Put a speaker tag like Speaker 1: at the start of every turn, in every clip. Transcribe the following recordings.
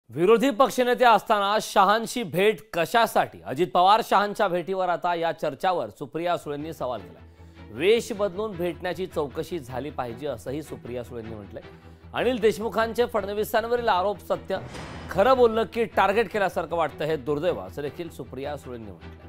Speaker 1: विरोधी पक्षनेते असताना शहांशी भेट कशासाठी? अजित पवार शहांच्या भेटीवर आता या चर्चावर सुप्रिया सुळेंनी सवाल केला। वेश बदलून भेटण्याची चौकशी झाली पाहिजे असंही सुप्रिया सुळेंनी म्हटलंय। अनिल देशमुखांचे फडणवीसांवरील आरोप सत्य, खरं बोललं की टार्गेट केल्यासारखं वाटतं हे दुर्दैव असं देखील सुप्रिया सुळेंनी म्हटलंय।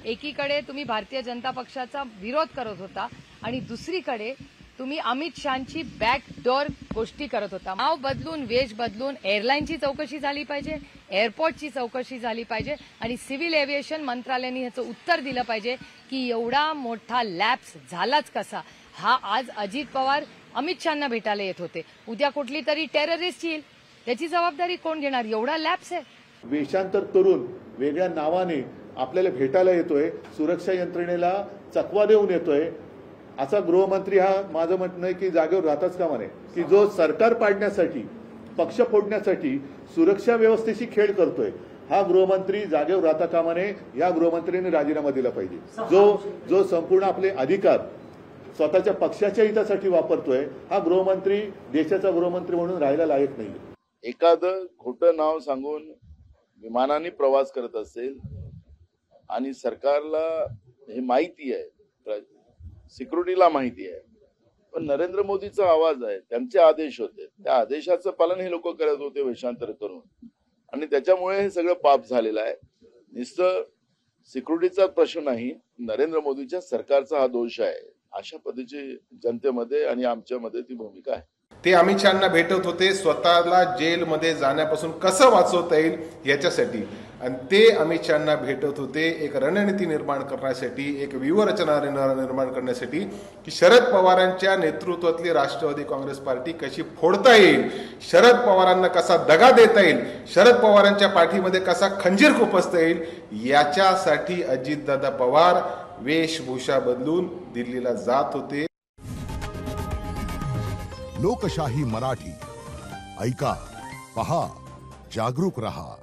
Speaker 2: एकीकडे तुम्ही भारतीय जनता पक्षाचा विरोध करत होता आणि दुसरीकडे तुम्ही अमित शहांची बॅकडोर गोष्टी करत होता। नाव बदलून, वेश बदलून एअरलाईनची चौकशी झाली पाहिजे, एअरपोर्टची चौकशी झाली पाहिजे आणि सिव्हिल एव्हिएशन मंत्रालयाने ह्याचं उत्तर दिलं पाहिजे की एवढा मोठा लॅप्स झालाच कसा। हा आज अजित पवार अमित शहांना भेटायला येत होते, उद्या कुठली तरी टेररिस्ट येईल, त्याची जबाबदारी कोण घेणार? एवढा लॅप्स आहे।
Speaker 3: वेशांतर करून वेगळ्या नावाने आपल्याला भेटायला येतोय, सुरक्षा यंत्रणेला चकवा देऊन येतोय। असा गृहमंत्री हा माझं म्हणणं आहे की जागेवर राहताच कामा नये, की जो सरकार पाडण्यासाठी, पक्ष फोडण्यासाठी सुरक्षा व्यवस्थेशी खेळ करतोय, हा गृहमंत्री जागेवर राहता कामा नये। या गृहमंत्र्यांनी राजीनामा दिला पाहिजे। जो संपूर्ण आपले अधिकार स्वतःच्या पक्षाच्या हितासाठी वापरतोय, हा गृहमंत्री देशाचा गृहमंत्री म्हणून राहायला लायक नाही।
Speaker 4: एखादं खोटं नाव सांगून विमानाने प्रवास करत असेल आणि सरकारला हे माहिती आहे, सिक्युरिटीला माहिती आहे, पण नरेंद्र मोदीचा आवाज आहे, त्यांचे आदेश होते, त्या आदेशाचं पालन हे लोक करत होते वेषांतर करून, आणि त्याच्यामुळे हे सगळं पाप झालेलं आहे। नुसतं सिक्युरिटीचा प्रश्न नाही, नरेंद्र मोदीच्या सरकारचा हा दोष आहे। अशा पद्धतीची जनतेमध्ये आणि आमच्यामध्ये ती भूमिका आहे।
Speaker 5: ते अमित शहांना भेटत होते स्वतःला जेलमध्ये जाण्यापासून कसं वाचवता येईल याच्यासाठी, आणि ते अमित शहांना भेटत होते एक रणनीती निर्माण करण्यासाठी, एक व्यूहरचना निर्माण करण्यासाठी की शरद पवारांच्या नेतृत्वातली राष्ट्रवादी काँग्रेस पार्टी कशी फोडता येईल, शरद पवारांना कसा दगा देता येईल, शरद पवारांच्या पाठीमध्ये कसा खंजीर खुपसता येईल, याच्यासाठी अजितदादा पवार वेशभूषा बदलून दिल्लीला जात होते।
Speaker 6: लोकशाही मराठी ऐका, पहा, जागरूक रहा।